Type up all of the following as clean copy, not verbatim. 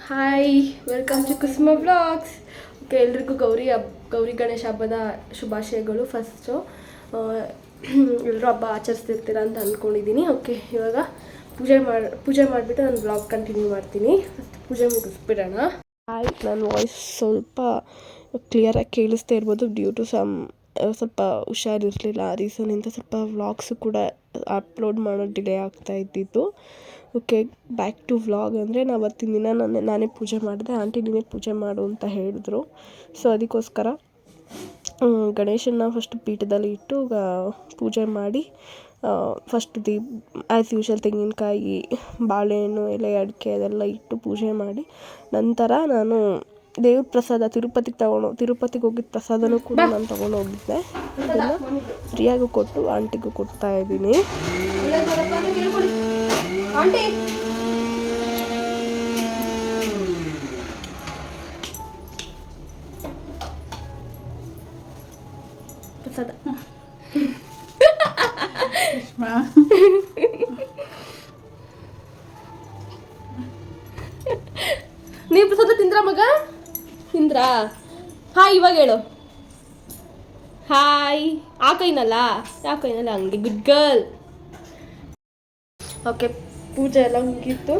Hi, welcome to Kusuma vlogs. Okay, ಎಲ್ರಿಗೂ ಗೌರಿ ಗಣೇಶ ಹಬ್ಬದ ಶುಭಾಶಯಗಳು. ಫಸ್ಟು ಎಲ್ಲರೂ ಹಬ್ಬ ಆಚರಿಸ್ತಿರ್ತೀರ ಅಂತ ಅಂದ್ಕೊಂಡಿದ್ದೀನಿ. ಓಕೆ, ಇವಾಗ ಪೂಜೆ ಮಾಡಿಬಿಟ್ಟು ನಾನು ವ್ಲಾಗ್ ಕಂಟಿನ್ಯೂ ಮಾಡ್ತೀನಿ. ಫಸ್ಟ್ ಪೂಜೆ ಮುಗಿಸ್ಬಿಡೋಣ. ಹಾಯ್, ನನ್ನ ವಾಯ್ಸ್ ಸ್ವಲ್ಪ ಕ್ಲಿಯರಾಗಿ ಕೇಳಿಸ್ತಾ ಇರ್ಬೋದು. ಡ್ಯೂ ಟು ಸ್ವಲ್ಪ ಹುಷಾರಿರಲಿಲ್ಲ. ಆ ರೀಸನಿಂದ ಸ್ವಲ್ಪ ವ್ಲಾಗ್ಸು ಕೂಡ ಅಪ್ಲೋಡ್ ಮಾಡೋದು ಡಿಲೇ ಆಗ್ತಾ ಇದ್ದಿದ್ದು. Okay, back to vlog. ಅಂದರೆ ನಾವು ಅವತ್ತಿನ ದಿನ ನಾನೇ ಪೂಜೆ ಮಾಡಿದೆ. ಆಂಟಿ ನೀನೇ ಪೂಜೆ ಮಾಡು ಅಂತ ಹೇಳಿದ್ರು. ಸೊ ಅದಕ್ಕೋಸ್ಕರ ಗಣೇಶನ ಫಸ್ಟ್ ಪೀಠದಲ್ಲಿ ಇಟ್ಟು ಪೂಜೆ ಮಾಡಿ ಫಸ್ಟ್ ಆ್ಯಸ್ ಯೂಶಲ್ ತೆಂಗಿನಕಾಯಿ, ಬಾಳೆಹಣ್ಣು, ಎಲೆ, ಅಡಿಕೆ ಅದೆಲ್ಲ ಇಟ್ಟು ಪೂಜೆ ಮಾಡಿ ನಂತರ ನಾನು ದೇವ್ರ ಪ್ರಸಾದ ತಿರುಪತಿಗೆ ಹೋಗಿದ್ದ ಪ್ರಸಾದನೂ ಕೂಡ ನಾನು ತೊಗೊಂಡು ಹೋಗಿದ್ದೆ. ಅದನ್ನು ಫ್ರೀಯಾಗೂ ಕೊಟ್ಟು ಆಂಟಿಗೂ ಕೊಡ್ತಾ ಇದ್ದೀನಿ. ಪ್ರಸಾದ ನೀವು ಪ್ರಸಾದ ತಿಂದ್ರಾ ಮಗ? ತಿಂದ್ರಾ? ಹಾಯ್ ಇವಾಗ ಹೇಳು. ಹಾಯ್. ಆ ಕೈನಲ್ಲ ಹಂಗೆ ಗುಡ್ ಗರ್ಲ್. ಓಕೆ, ಪೂಜೆ ಎಲ್ಲ ಮುಗೀತು.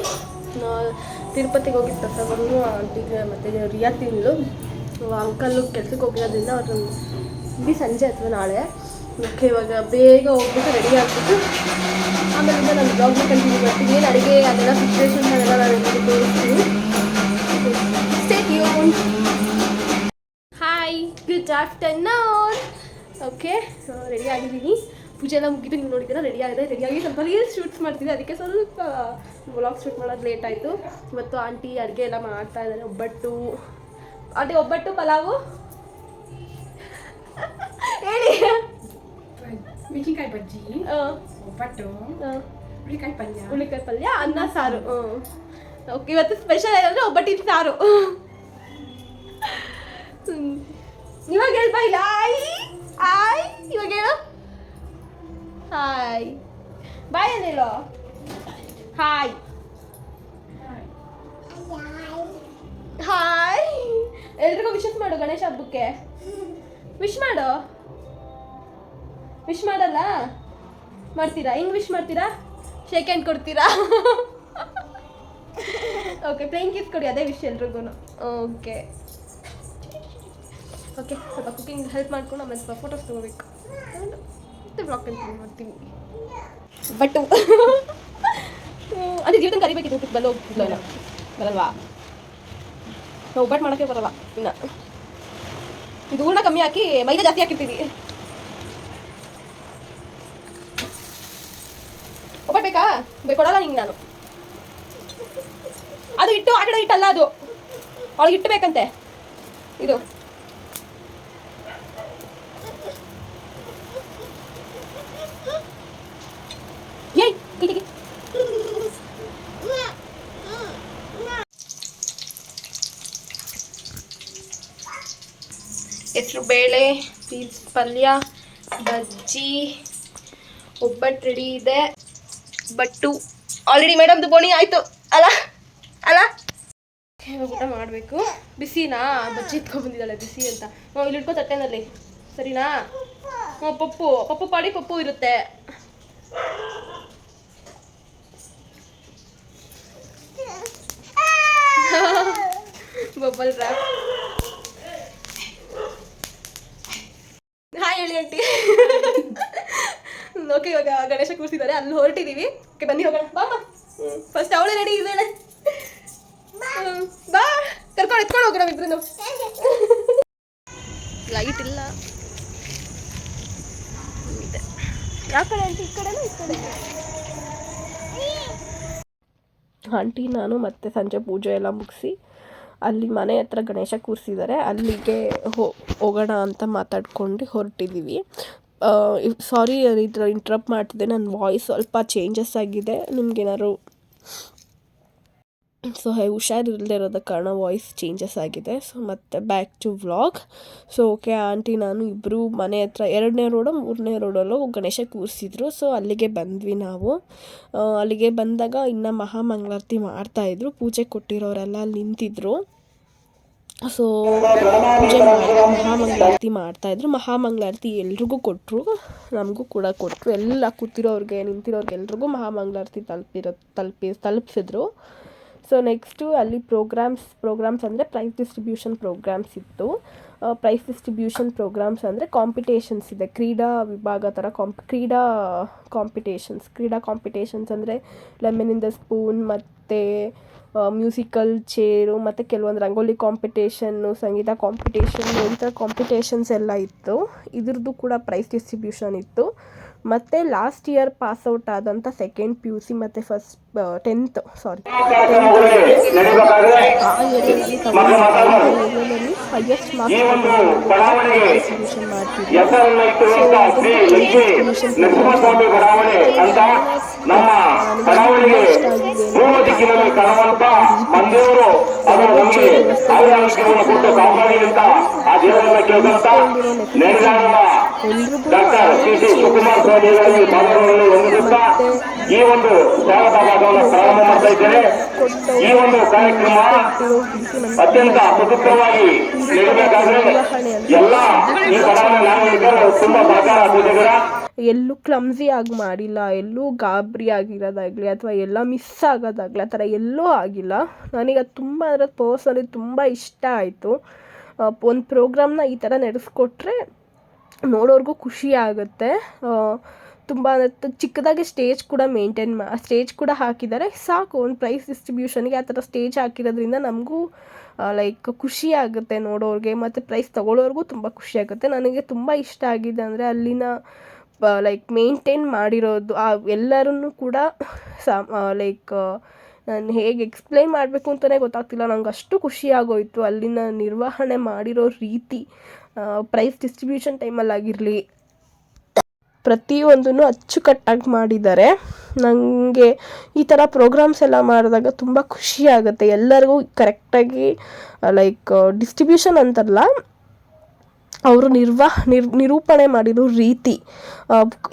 ತಿರುಪತಿಗೆ ಹೋಗಿದ್ದ ಪ್ರಸಾದವನ್ನು ಆಂಟಿಗೆ ಮತ್ತು ರಿಯಾ ತಿಂಗಳು. ಅಂಕಲ್ಲು ಕೆಲ್ಸಕ್ಕೆ ಹೋಗಿರೋದ್ರಿಂದ ಅವ್ರು ಸಂಜೆ ಅಥವಾ ನಾಳೆ. ಓಕೆ, ಇವಾಗ ಬೇಗ ಹೋಗ್ಬಿಟ್ಟು ರೆಡಿ ಆಗಿಬಿಟ್ಟು ಆಮೇಲಿಂದ ನಾನು ಬ್ಲಾಗ್ನ ಕಂಟಿನ್ಯೂ ಮಾಡ್ತೀನಿ. ಏನು ಅಡುಗೆ ಅದೆಲ್ಲ ಸಿಚುವೇಶನ್ ಅದೆಲ್ಲ ನಾನು ನಿಮಗೆ ತೋರಿಸ್ತೀನಿ. Stay tune. Hi, good afternoon. Okay, ready ಆಗಿದ್ದೀನಿ. ಪೂಜೆ ಎಲ್ಲ ಮುಗಿದು ನೀವು ನೋಡಿದ್ದೀರಾ. ರೆಡಿಯಾಗಿ ಸ್ವಲ್ಪ ರೀಲ್ಸ್ ಶೂಟ್ಸ್ ಮಾಡ್ತಿದ್ದೆ. ಅದಕ್ಕೆ ಸ್ವಲ್ಪ ವ್ಲಾಗ್ ಶೂಟ್ ಮಾಡೋದು ಲೇಟ್ ಆಯಿತು. ಇವತ್ತು ಆಂಟಿ ಅಡುಗೆ ಎಲ್ಲ ಮಾಡ್ತಾ ಇದ್ದಾರೆ. ಒಬ್ಬಟ್ಟು ಪಲಾವು ಹೇಳಿ. ಮೆಣಸಿನ್ಕಾಯಿ ಬಜ್ಜಿ, ಒಬ್ಬಟ್ಟು, ಹುಳಿಕಾಯಿ ಪಲ್ಯ, ಅನ್ನ ಸಾರು. ಓಕೆ, ಇವತ್ತು ಸ್ಪೆಷಲ್ ಏನಂದರೆ ಒಬ್ಬಟ್ಟಿನ ಸಾರು. ಇವಾಗ ಹೇಳ್ಬಾ ಇಲ್ಲ. ಆಯ್ ಇವಾಗ ಹೇಳು. ಹಾಯ್ ಬಾಯ್ ಏನೇಳೋ. Hi hi. ಎಲ್ರಿಗೂ ವಿಶಸ್ ಮಾಡು ಗಣೇಶ ಹಬ್ಬಕ್ಕೆ. ವಿಶ್ ಮಾಡಲ್ಲ ಮಾಡ್ತೀರಾ? ಹಿಂಗೆ ವಿಶ್ ಮಾಡ್ತೀರಾ? ಶೇಕ್ ಹ್ಯಾಂಡ್ ಕೊಡ್ತೀರಾ? ಓಕೆ, ಪ್ಲೇನ್ ಕಿಸ್ ಕೊಡಿ, ಅದೇ ವಿಶ್ ಎಲ್ರಿಗೂ. ಓಕೆ, ಸ್ವಲ್ಪ ಕುಕಿಂಗ್ ಹೆಲ್ಪ್ ಮಾಡ್ಕೊಂಡು ಆಮೇಲೆ ಸ್ವಲ್ಪ ಫೋಟೋಸ್ ತೊಗೋಬೇಕು. ಮತ್ತೆ ಬ್ಲಾಗ್ ಕಂಟಿನ್ಯೂ ಮಾಡ್ತೀನಿ. ಬಟ್ಟು ಅದೇ ಜೀವಿತ ಕರಿಬೇಕಿತ್ತು. ಊಟಕ್ಕೆ ಬರಲ್ವಾ? ಒಬ್ಬಟ್ಟು ಮಾಡೋಕ್ಕೆ ಬರಲ್ಲ. ಇನ್ನು ಇದು ಹೂರ್ಣ ಕಮ್ಮಿ ಹಾಕಿ ಮೈದಾ ಜಾಸ್ತಿ ಹಾಕಿರ್ತೀವಿ. ಒಬ್ಬಟ್ಟು ಬೇಕಾ? ಕೊಡಲ್ಲ ನಿಂಗೆ ನಾನು. ಅದು ಇಟ್ಟು ಆ ಕಡೆ ಇಟ್ಟಲ್ಲ, ಅದು ಅವಳಿಗೆ ಇಟ್ಟು ಬೇಕಂತೆ. ಇದು ಹೆಸರು ಬೇಳೆ, ಪೀಸ್ ಪಲ್ಯ, ಬಜ್ಜಿ, ಒಬ್ಬಟ್ಟು ರೆಡಿ ಇದೆ. ಬಟ್ಟು ಆಲ್ರೆಡಿ ಮೇಡಮ್ದು ಬೋಣಿ ಆಯಿತು ಅಲ್ಲ. ಊಟ ಮಾಡಬೇಕು. ಬಿಸಿನಾ? ಬಜ್ಜಿ ಇಟ್ಕೊಂಡ್ಬಂದಿದ್ದಾಳೆ ಬಿಸಿ ಅಂತ. ಇಲ್ಲಿ ಇಟ್ಕೋ ತಟ್ಟೆನಲ್ಲಿ, ಸರಿನಾ? ಪಪ್ಪು ಪಾಡಿ ಪಪ್ಪು ಇರುತ್ತೆ. Bubble wrap. ಹಾಯ್ ಹೇಳಿ ಆಂಟಿ. ಓಕೆ, ಇವಾಗ ಗಣೇಶ ಕೂರಿಸಿದ್ದಾರೆ, ಅಲ್ಲಿ ಹೊರಟಿದ್ದೀವಿ. ಓಕೆ, ಬನ್ನಿ ಹೋಗೋಣ. ಬಾ ಫಸ್ಟ್ ಅವಳೇ ರೆಡಿ ಇದ್ದಾಳೆ. ಬಾ ಎತ್ಕೊಂಡು ಹೋಗೋಣ ಇಬ್ರು. ಲೈಟ್ ಇಲ್ಲ. ಯಾವ ಕಡೆ ಆಂಟಿ? ಈ ಕಡೆನಾ ಈ ಕಡೆ? ಆಂಟಿ ನಾನು ಮತ್ತೆ ಸಂಜೆ ಪೂಜೆ ಎಲ್ಲ ಮುಗಿಸಿ ಅಲ್ಲಿ ಮನೆ ಹತ್ರ ಗಣೇಶ ಕೂರಿಸಿದ್ದಾರೆ, ಅಲ್ಲಿಗೆ ಹೋಗೋಣ ಅಂತ ಮಾತಾಡ್ಕೊಂಡು ಹೊರಟಿದ್ದೀವಿ. ಸಾರಿ ಇಂಟ್ರಪ್ಟ್ ಮಾಡ್ತಿದ್ದೆ. ನನ್ನ ವಾಯ್ಸ್ ಸ್ವಲ್ಪ ಚೇಂಜಸ್ ಆಗಿದೆ. ನಿಮ್ಗೇನಾದ್ರು ಸೊ ಹುಷಾರಿಲ್ಲದೆ ಇರೋದ ಕಾರಣ ವಾಯ್ಸ್ ಚೇಂಜಸ್ ಆಗಿದೆ. ಸೊ ಮತ್ತೆ back to vlog. So okay, aunty ನಾನು ಇಬ್ಬರು ಮನೆ ಹತ್ರ 2ನೇ ರೋಡು 3ನೇ ರೋಡಲ್ಲೂ ಗಣೇಶ ಕೂರಿಸಿದ್ರು. ಸೊ ಅಲ್ಲಿಗೆ ಬಂದ್ವಿ ನಾವು. ಅಲ್ಲಿಗೆ ಬಂದಾಗ ಇನ್ನು ಮಹಾಮಂಗಳಾರತಿ ಮಾಡ್ತಾಯಿದ್ರು. ಪೂಜೆ ಕೊಟ್ಟಿರೋರೆಲ್ಲ ಅಲ್ಲಿ ನಿಂತಿದ್ರು. ಸೊ ಪೂಜೆ ಮಹಾಮಂಗಳಾರತಿ ಮಾಡ್ತಾಯಿದ್ರು. ಮಹಾಮಂಗಳಾರತಿ ಎಲ್ರಿಗೂ ಕೊಟ್ಟರು, ನಮಗೂ ಕೂಡ ಕೊಟ್ಟರು. ಎಲ್ಲ ಕೂತಿರೋರಿಗೆ ನಿಂತಿರೋರಿಗೆ ಎಲ್ರಿಗೂ ಮಹಾಮಂಗಳಾರತಿ ತಲುಪಿಸಿದ್ರು. ಸೊ ನೆಕ್ಸ್ಟು ಅಲ್ಲಿ ಪ್ರೋಗ್ರಾಮ್ಸ್ ಅಂದರೆ ಪ್ರೈಸ್ ಡಿಸ್ಟ್ರಿಬ್ಯೂಷನ್ ಪ್ರೋಗ್ರಾಮ್ಸ್ ಇತ್ತು. ಪ್ರೈಸ್ ಡಿಸ್ಟ್ರಿಬ್ಯೂಷನ್ ಪ್ರೋಗ್ರಾಮ್ಸ್ ಅಂದರೆ ಕಾಂಪಿಟೇಷನ್ಸ್ ಇದೆ, ಕ್ರೀಡಾ ವಿಭಾಗ ಥರ ಕ್ರೀಡಾ ಕಾಂಪಿಟೇಷನ್ಸ್ ಅಂದರೆ ಲೆಮನ್ ಇನ್ ದ ಸ್ಪೂನ್ ಮತ್ತು ಮ್ಯೂಸಿಕಲ್ ಚೇರು ಮತ್ತು ಕೆಲವೊಂದು ರಂಗೋಲಿ ಕಾಂಪಿಟೇಷನ್ನು, ಸಂಗೀತ ಕಾಂಪಿಟೇಷನ್ನು, ಈ ಥರ ಕಾಂಪಿಟೇಷನ್ಸ್ ಎಲ್ಲ ಇತ್ತು. ಇದ್ರದ್ದು ಕೂಡ ಪ್ರೈಸ್ ಡಿಸ್ಟ್ರಿಬ್ಯೂಷನ್ ಇತ್ತು. ಮತ್ತು ಲಾಸ್ಟ್ ಇಯರ್ ಪಾಸ್ಔಟ್ ಆದಂಥ ಸೆಕೆಂಡ್ PUC ಮತ್ತು ಟೆಂತ್ ಹೈಯೆಸ್ಟ್ ಮಾರ್ಕ್ಸ್ ಡಿಸ್ಟ್ರಿಬ್ಯೂಷನ್ ಮಾಡ್ತಿದ್ವಿ. ಈ ಒಂದು ಸ್ವಾಗತ ಭಾಗವನ್ನು ಪ್ರಾರಂಭ ಮಾಡ್ತಾ ಇದ್ದೇನೆ. ಈ ಒಂದು ಕಾರ್ಯಕ್ರಮ ಅತ್ಯಂತ ಸುಸೂತ್ರವಾಗಿ ನಡೆಯಬೇಕಾದ್ರೆ ಎಲ್ಲ ಈ ಬಡಾವಣೆ ನಾಗರಿಕರು ತುಂಬಾ ಸಹಕಾರ ಕೊಟ್ಟಿದ್ದೀರ. ಎಲ್ಲೂ ಕ್ಲಮ್ಸಿ ಆಗಿ ಮಾಡಿಲ್ಲ, ಎಲ್ಲೂ ಗಾಬರಿ ಆಗಿರೋದಾಗಲಿ ಅಥವಾ ಎಲ್ಲ ಮಿಸ್ ಆಗೋದಾಗಲಿ ಆ ಥರ ಎಲ್ಲೂ ಆಗಿಲ್ಲ. ನನಗೆ ಅದು ತುಂಬ ಅಂದರೆ ಪರ್ಸನಲಿ ತುಂಬ ಇಷ್ಟ ಆಯಿತು. ಒಂದು ಪ್ರೋಗ್ರಾಮ್ನ ಈ ಥರ ನಡೆಸ್ಕೊಟ್ರೆ ನೋಡೋರ್ಗೂ ಖುಷಿ ಆಗುತ್ತೆ. ತುಂಬ ಚಿಕ್ಕದಾಗಿ ಸ್ಟೇಜ್ ಕೂಡ ಹಾಕಿದ್ದಾರೆ. ಸಾಕು, ಒಂದು ಪ್ರೈಸ್ ಡಿಸ್ಟ್ರಿಬ್ಯೂಷನ್ಗೆ ಆ ಥರ ಸ್ಟೇಜ್ ಹಾಕಿರೋದ್ರಿಂದ ನಮಗೂ ಲೈಕ್ ಖುಷಿ ಆಗುತ್ತೆ ನೋಡೋರಿಗೆ, ಮತ್ತು ಪ್ರೈಸ್ ತೊಗೊಳ್ಳೋರ್ಗೂ ತುಂಬ ಖುಷಿ ಆಗುತ್ತೆ. ನನಗೆ ತುಂಬ ಇಷ್ಟ ಆಗಿದೆ ಅಂದರೆ ಅಲ್ಲಿನ ಲೈಕ್ ಮೇಂಟೈನ್ ಮಾಡಿರೋದು ಎಲ್ಲರೂ ಕೂಡ ನಾನು ಹೇಗೆ ಎಕ್ಸ್ಪ್ಲೈನ್ ಮಾಡಬೇಕು ಅಂತಲೇ ಗೊತ್ತಾಗ್ತಿಲ್ಲ, ನಂಗೆ ಅಷ್ಟು ಖುಷಿ ಆಗೋಯಿತು. ಅಲ್ಲಿನ ನಿರ್ವಹಣೆ ಮಾಡಿರೋ ರೀತಿ, ಪ್ರೈಸ್ ಡಿಸ್ಟ್ರಿಬ್ಯೂಷನ್ ಟೈಮಲ್ಲಾಗಿರಲಿ ಪ್ರತಿಯೊಂದನ್ನು ಅಚ್ಚುಕಟ್ಟಾಗಿ ಮಾಡಿದ್ದಾರೆ. ನನಗೆ ಈ ಥರ ಪ್ರೋಗ್ರಾಮ್ಸ್ ಎಲ್ಲ ಮಾಡಿದಾಗ ತುಂಬ ಖುಷಿ ಆಗುತ್ತೆ. ಎಲ್ಲರಿಗೂ ಕರೆಕ್ಟಾಗಿ ಲೈಕ್ ಡಿಸ್ಟ್ರಿಬ್ಯೂಷನ್ ಅಂತಲ್ಲ, ಅವರು ನಿರೂಪಣೆ ಮಾಡಿರೋ ರೀತಿ,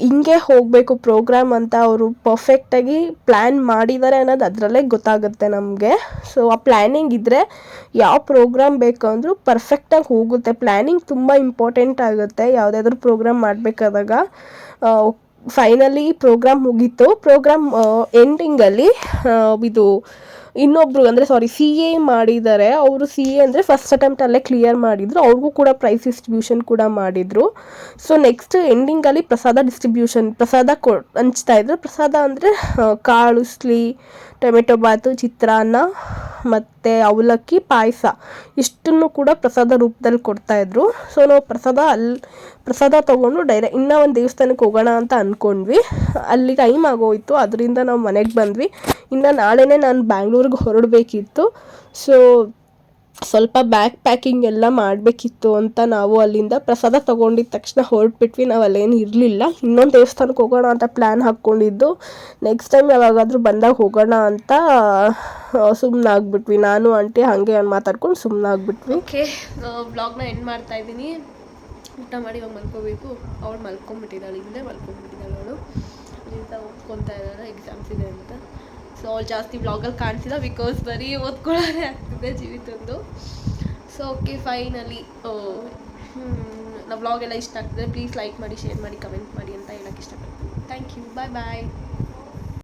ಹಿಂಗೆ ಹೋಗಬೇಕು ಪ್ರೋಗ್ರಾಮ್ ಅಂತ ಅವರು ಪರ್ಫೆಕ್ಟಾಗಿ ಪ್ಲ್ಯಾನ್ ಮಾಡಿದ್ದಾರೆ ಅನ್ನೋದು ಅದರಲ್ಲೇ ಗೊತ್ತಾಗುತ್ತೆ ನಮಗೆ. ಸೊ ಆ ಪ್ಲ್ಯಾನಿಂಗ್ ಇದ್ದರೆ ಯಾವ ಪ್ರೋಗ್ರಾಮ್ ಬೇಕಂದ್ರೂ ಪರ್ಫೆಕ್ಟಾಗಿ ಹೋಗುತ್ತೆ. ಪ್ಲ್ಯಾನಿಂಗ್ ತುಂಬ ಇಂಪಾರ್ಟೆಂಟ್ ಆಗುತ್ತೆ ಯಾವುದಾದ್ರೂ ಪ್ರೋಗ್ರಾಮ್ ಮಾಡಬೇಕಾದಾಗ. ಫೈನಲಿ ಪ್ರೋಗ್ರಾಮ್ ಮುಗೀತು. ಪ್ರೋಗ್ರಾಮ್ ಎಂಡಿಂಗಲ್ಲಿ ಇದು ಇನ್ನೊಬ್ಬರು ಅಂದರೆ CA ಮಾಡಿದ್ದಾರೆ. ಅವರು CA ಅಂದರೆ ಫಸ್ಟ್ ಅಟೆಂಪ್ಟಲ್ಲೇ ಕ್ಲಿಯರ್ ಮಾಡಿದರು. ಅವ್ರಿಗೂ ಕೂಡ ಪ್ರೈಸ್ ಡಿಸ್ಟ್ರಿಬ್ಯೂಷನ್ ಕೂಡ ಮಾಡಿದರು. ಸೊ ನೆಕ್ಸ್ಟ್ ಎಂಡಿಂಗಲ್ಲಿ ಪ್ರಸಾದ ಹಂಚ್ತಾಯಿದ್ರು. ಪ್ರಸಾದ ಅಂದರೆ ಕಾಳುಸ್ಲಿ, ಟೊಮೆಟೊ ಬಾತು, ಚಿತ್ರಾನ್ನ ಮತ್ತು ಅವಲಕ್ಕಿ ಪಾಯಸ ಇಷ್ಟನ್ನು ಕೂಡ ಪ್ರಸಾದ ರೂಪದಲ್ಲಿ ಕೊಡ್ತಾಯಿದ್ರು. ಸೊ ನಾವು ಪ್ರಸಾದ ತೊಗೊಂಡು ಇನ್ನೂ ಒಂದು ದೇವಸ್ಥಾನಕ್ಕೆ ಹೋಗೋಣ ಅಂತ ಅಂದ್ಕೊಂಡ್ವಿ. ಅಲ್ಲಿ ಟೈಮ್ ಆಗೋಯಿತು, ಅದರಿಂದ ನಾವು ಮನೆಗೆ ಬಂದ್ವಿ. ಇನ್ನು ನಾಳೆನೇ ನಾನು ಬ್ಯಾಂಗ್ಳೂರಿಗೆ ಹೊರಡಬೇಕಿತ್ತು. ಸೊ ಸ್ವಲ್ಪ ಬ್ಯಾಗ್ ಪ್ಯಾಕಿಂಗ್ ಎಲ್ಲ ಮಾಡಬೇಕಿತ್ತು ಅಂತ ನಾವು ಅಲ್ಲಿಂದ ಪ್ರಸಾದ ತೊಗೊಂಡಿದ್ದ ತಕ್ಷಣ ಹೊರಟ್ಬಿಟ್ವಿ. ನಾವು ಅಲ್ಲೇನು ಇರಲಿಲ್ಲ. ಇನ್ನೊಂದು ದೇವಸ್ಥಾನಕ್ಕೆ ಹೋಗೋಣ ಅಂತ ಪ್ಲ್ಯಾನ್ ಹಾಕ್ಕೊಂಡಿದ್ದು. ನೆಕ್ಸ್ಟ್ ಟೈಮ್ ಯಾವಾಗಾದರೂ ಬಂದಾಗ ಹೋಗೋಣ ಅಂತ ಸುಮ್ಮನಾಗ್ಬಿಟ್ವಿ. ನಾನು ಆಂಟಿ ಹಾಗೆ ಮಾತಾಡ್ಕೊಂಡು ಸುಮ್ಮನಾಗ್ಬಿಟ್ವಿ. ಓಕೆ, ವ್ಲಾಗ್ನ ಎಂಡ್ ಮಾಡ್ತಾಯಿದ್ದೀನಿ. ಊಟ ಮಾಡಿ ಇವಾಗ ಮಲ್ಕೋಬೇಕು. ಅವಳು ಮಲ್ಕೊಂಬಿಟ್ಟಿದ್ದಾಳೆ, ಹಿಂದೆ ಮಲ್ಕೊಂಬಿಟ್ಟಿದ್ದಾಳೆ ಅವಳು. ಇಂತ ಓದ್ಕೊತಾ ಇದ್ದಾಳೆ, ಎಕ್ಸಾಮ್ಸ್ ಇದೆ ಅಂತ. ಸೊ ಅವಳು ಜಾಸ್ತಿ ವ್ಲಾಗಲ್ಲಿ ಕಾಣಿಸಿಲ್ಲ, ಬಿಕಾಸ್ ಬರೀ ಓದ್ಕೊಳ್ಳೋದೇ ಆಗ್ತಿದೆ ಜೀವಿತಂದು. ಸೊ ಓಕೆ, ಫೈನಲಿ ನಾವು ವ್ಲಾಗ್ ಎಲ್ಲ ಇಷ್ಟ ಆಗ್ತದೆ. ಪ್ಲೀಸ್ ಲೈಕ್ ಮಾಡಿ, ಶೇರ್ ಮಾಡಿ, ಕಮೆಂಟ್ ಮಾಡಿ ಅಂತ ಹೇಳೋಕ್ಕೆ ಇಷ್ಟಪಡ್ತೀನಿ. Thank you, bye.